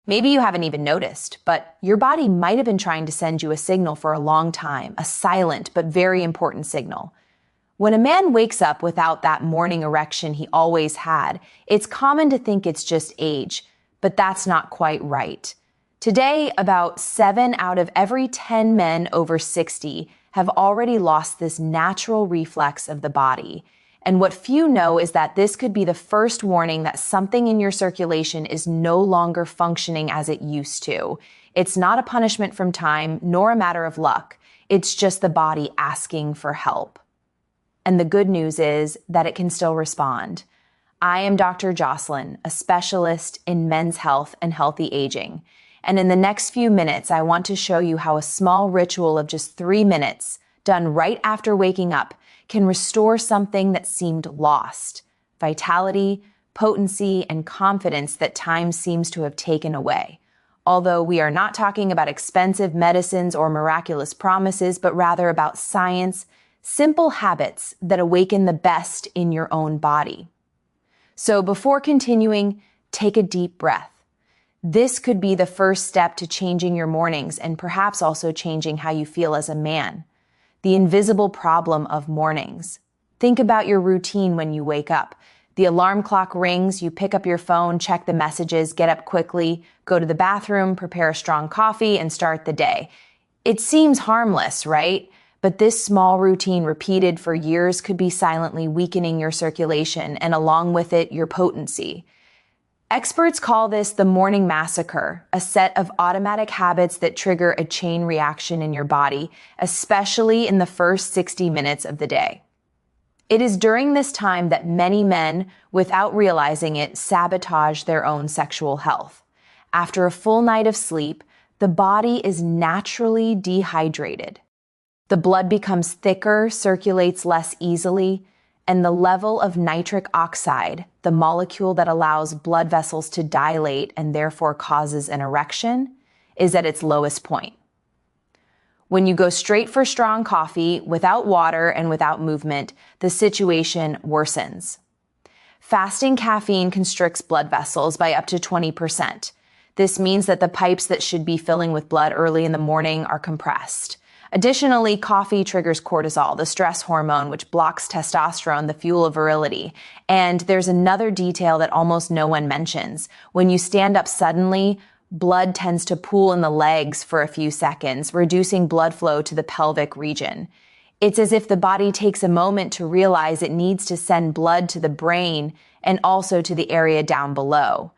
Maybe you haven't even noticed, but your body might have been trying to send you a signal for a long time, a silent but very important signal. When a man wakes up without that morning erection he always had, it's common to think it's just age, but that's not quite right. Today, about 7 out of every 10 men over 60 have already lost this natural reflex of the body. And what few know is that this could be the first warning that something in your circulation is no longer functioning as it used to. It's not a punishment from time, nor a matter of luck. It's just the body asking for help. And the good news is that it can still respond. I am Dr. Jocelyn, a specialist in men's health and healthy aging. And in the next few minutes, I want to show you how a small ritual of just 3 minutes, done right after waking up, can restore something that seemed lost: vitality, potency, and confidence that time seems to have taken away. Although we are not talking about expensive medicines or miraculous promises, but rather about science, simple habits that awaken the best in your own body. So before continuing, take a deep breath. This could be the first step to changing your mornings and perhaps also changing how you feel as a man. The invisible problem of mornings. Think about your routine when you wake up. The alarm clock rings, you pick up your phone, check the messages, get up quickly, go to the bathroom, prepare a strong coffee, and start the day. It seems harmless, right? But this small routine repeated for years could be silently weakening your circulation and along with it, your potency. Experts call this the morning massacre, a set of automatic habits that trigger a chain reaction in your body, especially in the first 60 minutes of the day. It is during this time that many men, without realizing it, sabotage their own sexual health. After a full night of sleep, the body is naturally dehydrated. The blood becomes thicker, circulates less easily, and the level of nitric oxide, the molecule that allows blood vessels to dilate and therefore causes an erection, is at its lowest point. When you go straight for strong coffee, without water and without movement, the situation worsens. Fasting caffeine constricts blood vessels by up to 20%. This means that the pipes that should be filling with blood early in the morning are compressed. Additionally, coffee triggers cortisol, the stress hormone, which blocks testosterone, the fuel of virility. And there's another detail that almost no one mentions. When you stand up suddenly, blood tends to pool in the legs for a few seconds, reducing blood flow to the pelvic region. It's as if the body takes a moment to realize it needs to send blood to the brain and also to the area down below.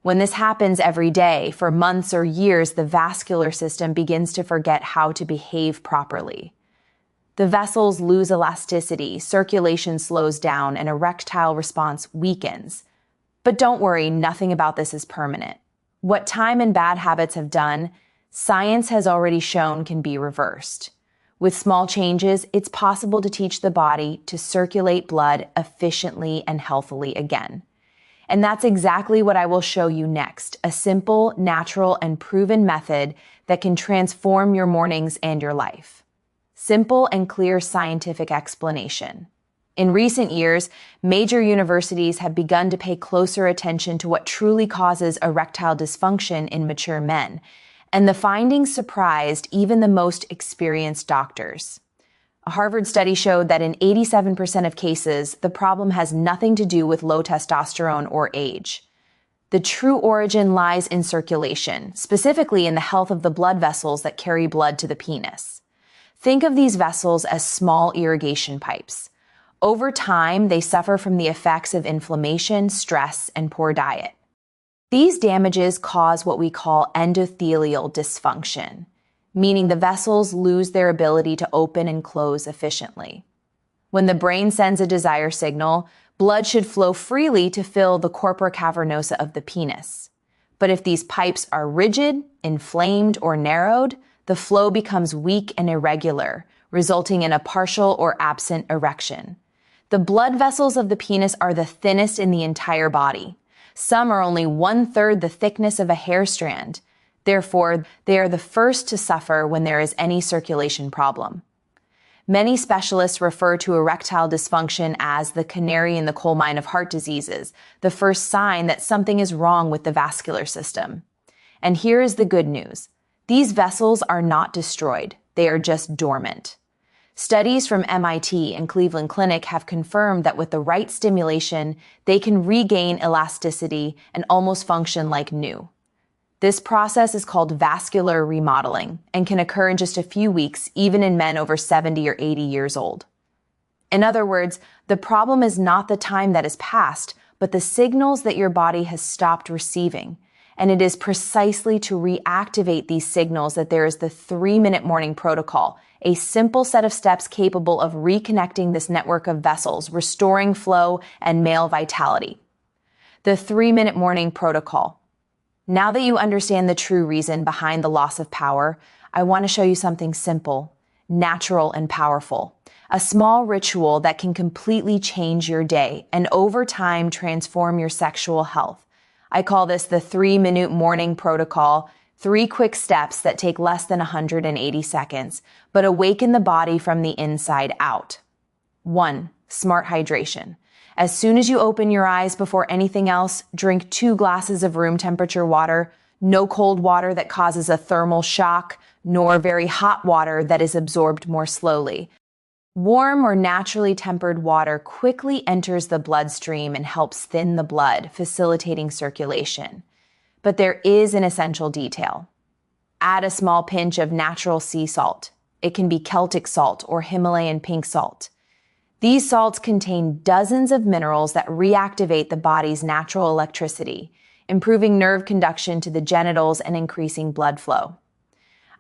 When this happens every day, for months or years, the vascular system begins to forget how to behave properly. The vessels lose elasticity, circulation slows down, and erectile response weakens. But don't worry, nothing about this is permanent. What time and bad habits have done, science has already shown can be reversed. With small changes, it's possible to teach the body to circulate blood efficiently and healthily again. And that's exactly what I will show you next, a simple, natural, and proven method that can transform your mornings and your life. Simple and clear scientific explanation. In recent years, major universities have begun to pay closer attention to what truly causes erectile dysfunction in mature men, and the findings surprised even the most experienced doctors. A Harvard study showed that in 87% of cases, the problem has nothing to do with low testosterone or age. The true origin lies in circulation, specifically in the health of the blood vessels that carry blood to the penis. Think of these vessels as small irrigation pipes. Over time, they suffer from the effects of inflammation, stress, and poor diet. These damages cause what we call endothelial dysfunction, meaning the vessels lose their ability to open and close efficiently. When the brain sends a desire signal, blood should flow freely to fill the corpora cavernosa of the penis. But if these pipes are rigid, inflamed, or narrowed, the flow becomes weak and irregular, resulting in a partial or absent erection. The blood vessels of the penis are the thinnest in the entire body. Some are only 1/3 the thickness of a hair strand. Therefore, they are the first to suffer when there is any circulation problem. Many specialists refer to erectile dysfunction as the canary in the coal mine of heart diseases, the first sign that something is wrong with the vascular system. And here is the good news. These vessels are not destroyed. They are just dormant. Studies from MIT and Cleveland Clinic have confirmed that with the right stimulation, they can regain elasticity and almost function like new. This process is called vascular remodeling and can occur in just a few weeks, even in men over 70 or 80 years old. In other words, the problem is not the time that has passed, but the signals that your body has stopped receiving. And it is precisely to reactivate these signals that there is the 3-minute morning protocol, a simple set of steps capable of reconnecting this network of vessels, restoring flow and male vitality. The 3-minute morning protocol. Now that you understand the true reason behind the loss of power, I want to show you something simple, natural, and powerful. A small ritual that can completely change your day and over time transform your sexual health. I call this the 3-minute morning protocol, 3 quick steps that take less than 180 seconds, but awaken the body from the inside out. 1. Smart hydration. As soon as you open your eyes, before anything else, drink 2 glasses of room temperature water, no cold water that causes a thermal shock, nor very hot water that is absorbed more slowly. Warm or naturally tempered water quickly enters the bloodstream and helps thin the blood, facilitating circulation. But there is an essential detail. Add a small pinch of natural sea salt. It can be Celtic salt or Himalayan pink salt. These salts contain dozens of minerals that reactivate the body's natural electricity, improving nerve conduction to the genitals and increasing blood flow.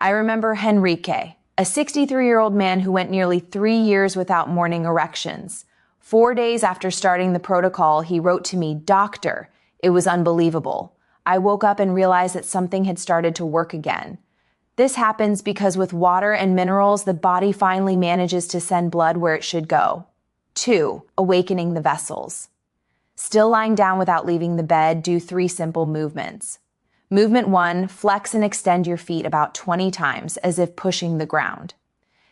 I remember Henrique, a 63-year-old man who went nearly 3 years without morning erections. 4 days after starting the protocol, he wrote to me, "Doctor, it was unbelievable. I woke up and realized that something had started to work again." This happens because with water and minerals, the body finally manages to send blood where it should go. 2. Awakening the vessels. Still lying down without leaving the bed, do 3 simple movements. Movement 1, flex and extend your feet about 20 times as if pushing the ground.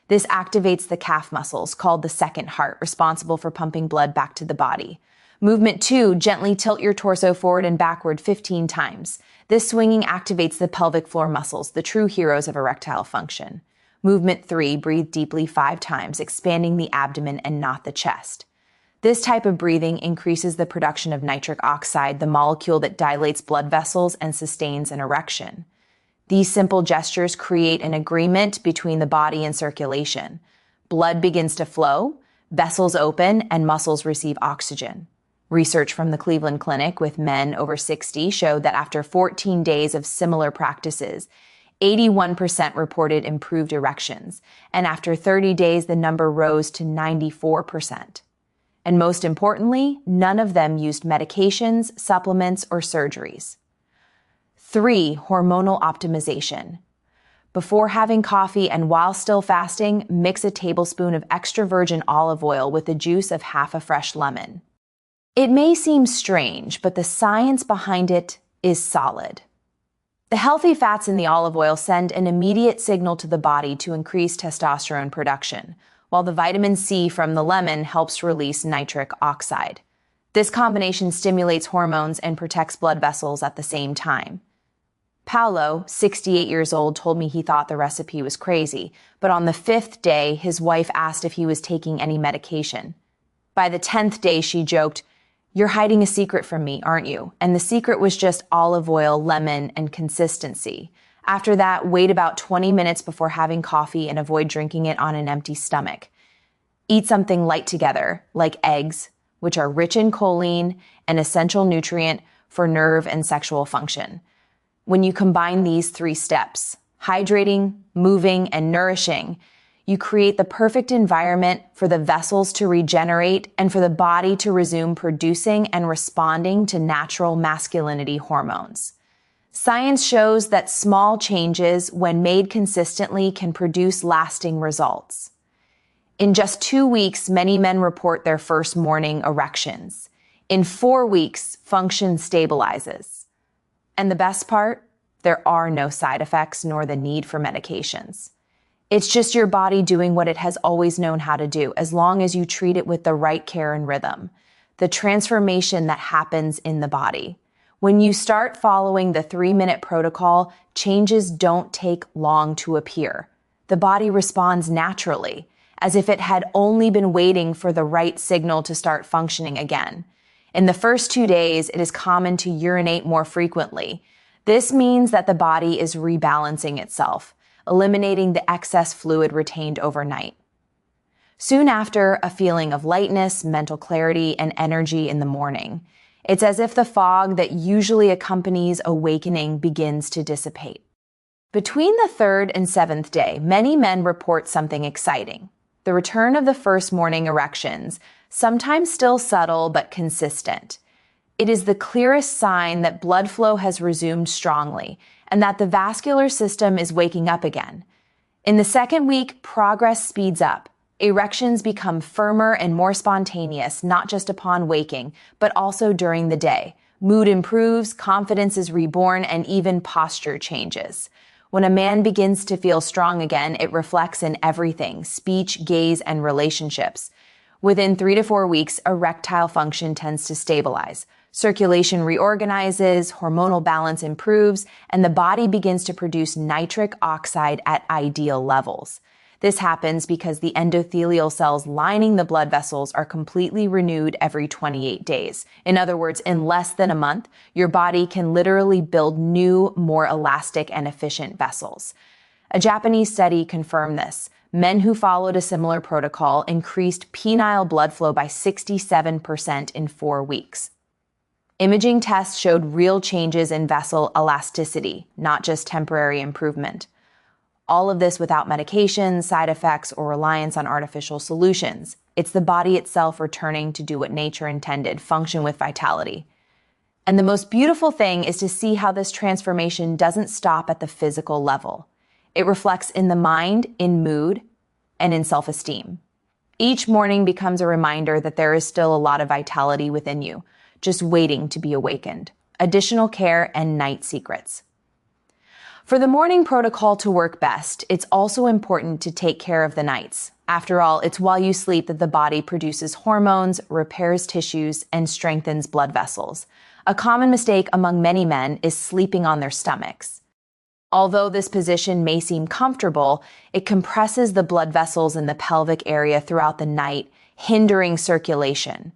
This activates the calf muscles, called the second heart, responsible for pumping blood back to the body. Movement 2, gently tilt your torso forward and backward 15 times. This swinging activates the pelvic floor muscles, the true heroes of erectile function. Movement 3, breathe deeply 5 times, expanding the abdomen and not the chest. This type of breathing increases the production of nitric oxide, the molecule that dilates blood vessels and sustains an erection. These simple gestures create an agreement between the body and circulation. Blood begins to flow, vessels open, and muscles receive oxygen. Research from the Cleveland Clinic with men over 60 showed that after 14 days of similar practices, 81% reported improved erections, and after 30 days, the number rose to 94%. And most importantly, none of them used medications, supplements, or surgeries. 3. Hormonal optimization. Before having coffee and while still fasting, mix a tablespoon of extra virgin olive oil with the juice of half a fresh lemon. It may seem strange, but the science behind it is solid. The healthy fats in the olive oil send an immediate signal to the body to increase testosterone production, while the vitamin C from the lemon helps release nitric oxide. This combination stimulates hormones and protects blood vessels at the same time. Paolo, 68 years old, told me he thought the recipe was crazy, but on the 5th day, his wife asked if he was taking any medication. By the 10th day, she joked, "You're hiding a secret from me, aren't you?" And the secret was just olive oil, lemon, and consistency. After that, wait about 20 minutes before having coffee and avoid drinking it on an empty stomach. Eat something light together, like eggs, which are rich in choline, an essential nutrient for nerve and sexual function. When you combine these 3 steps, hydrating, moving, and nourishing, you create the perfect environment for the vessels to regenerate and for the body to resume producing and responding to natural masculinity hormones. Science shows that small changes, when made consistently, can produce lasting results. In just 2 weeks, many men report their first morning erections. In 4 weeks, function stabilizes. And the best part? There are no side effects nor the need for medications. It's just your body doing what it has always known how to do, as long as you treat it with the right care and rhythm. The transformation that happens in the body. When you start following the 3-minute protocol, changes don't take long to appear. The body responds naturally, as if it had only been waiting for the right signal to start functioning again. In the first 2 days, it is common to urinate more frequently. This means that the body is rebalancing itself, eliminating the excess fluid retained overnight. Soon after, a feeling of lightness, mental clarity, and energy in the morning. It's as if the fog that usually accompanies awakening begins to dissipate. Between the 3rd and 7th day, many men report something exciting: the return of the first morning erections, sometimes still subtle but consistent. It is the clearest sign that blood flow has resumed strongly and that the vascular system is waking up again. In the 2nd week, progress speeds up. Erections become firmer and more spontaneous, not just upon waking, but also during the day. Mood improves, confidence is reborn, and even posture changes. When a man begins to feel strong again, it reflects in everything: speech, gaze, and relationships. Within 3 to 4 weeks, erectile function tends to stabilize. Circulation reorganizes, hormonal balance improves, and the body begins to produce nitric oxide at ideal levels. This happens because the endothelial cells lining the blood vessels are completely renewed every 28 days. In other words, in less than a month, your body can literally build new, more elastic and efficient vessels. A Japanese study confirmed this. Men who followed a similar protocol increased penile blood flow by 67% in 4 weeks. Imaging tests showed real changes in vessel elasticity, not just temporary improvement. All of this without medications, side effects, or reliance on artificial solutions. It's the body itself returning to do what nature intended: function with vitality. And the most beautiful thing is to see how this transformation doesn't stop at the physical level. It reflects in the mind, in mood, and in self-esteem. Each morning becomes a reminder that there is still a lot of vitality within you, just waiting to be awakened. Additional care and night secrets. For the morning protocol to work best, it's also important to take care of the nights. After all, it's while you sleep that the body produces hormones, repairs tissues, and strengthens blood vessels. A common mistake among many men is sleeping on their stomachs. Although this position may seem comfortable, it compresses the blood vessels in the pelvic area throughout the night, hindering circulation.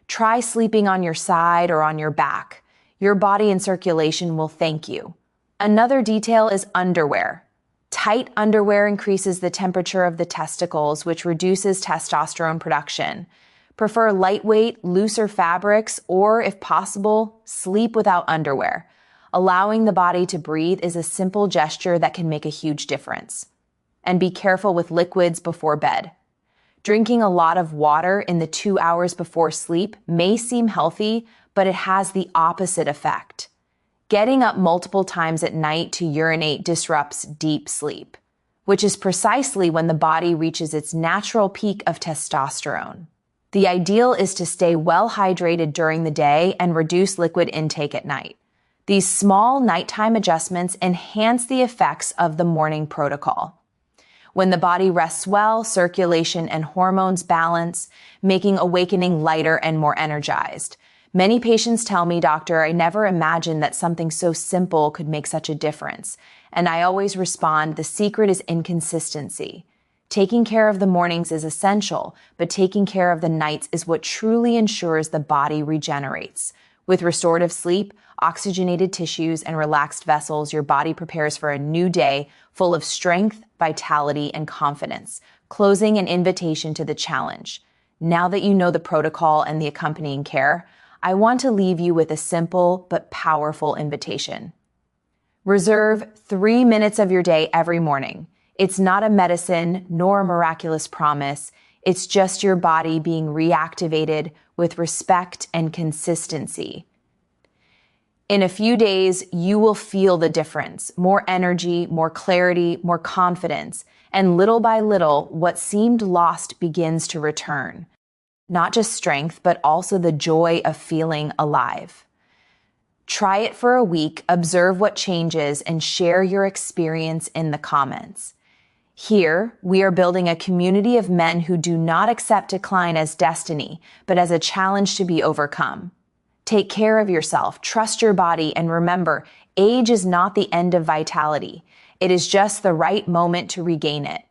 Try sleeping on your side or on your back. Your body and circulation will thank you. Another detail is underwear. Tight underwear increases the temperature of the testicles, which reduces testosterone production. Prefer lightweight, looser fabrics, or, if possible, sleep without underwear. Allowing the body to breathe is a simple gesture that can make a huge difference. And be careful with liquids before bed. Drinking a lot of water in the 2 hours before sleep may seem healthy, but it has the opposite effect. Getting up multiple times at night to urinate disrupts deep sleep, which is precisely when the body reaches its natural peak of testosterone. The ideal is to stay well hydrated during the day and reduce liquid intake at night. These small nighttime adjustments enhance the effects of the morning protocol. When the body rests well, circulation and hormones balance, making awakening lighter and more energized. Many patients tell me, "Doctor, I never imagined that something so simple could make such a difference." And I always respond, the secret is inconsistency. Taking care of the mornings is essential, but taking care of the nights is what truly ensures the body regenerates. With restorative sleep, oxygenated tissues, and relaxed vessels, your body prepares for a new day full of strength, vitality, and confidence, closing an invitation to the challenge. Now that you know the protocol and the accompanying care, I want to leave you with a simple but powerful invitation. Reserve 3 minutes of your day every morning. It's not a medicine nor a miraculous promise. It's just your body being reactivated with respect and consistency. In a few days, you will feel the difference: more energy, more clarity, more confidence, and little by little, what seemed lost begins to return. Not just strength, but also the joy of feeling alive. Try it for a week, observe what changes, and share your experience in the comments. Here, we are building a community of men who do not accept decline as destiny, but as a challenge to be overcome. Take care of yourself, trust your body, and remember, age is not the end of vitality. It is just the right moment to regain it.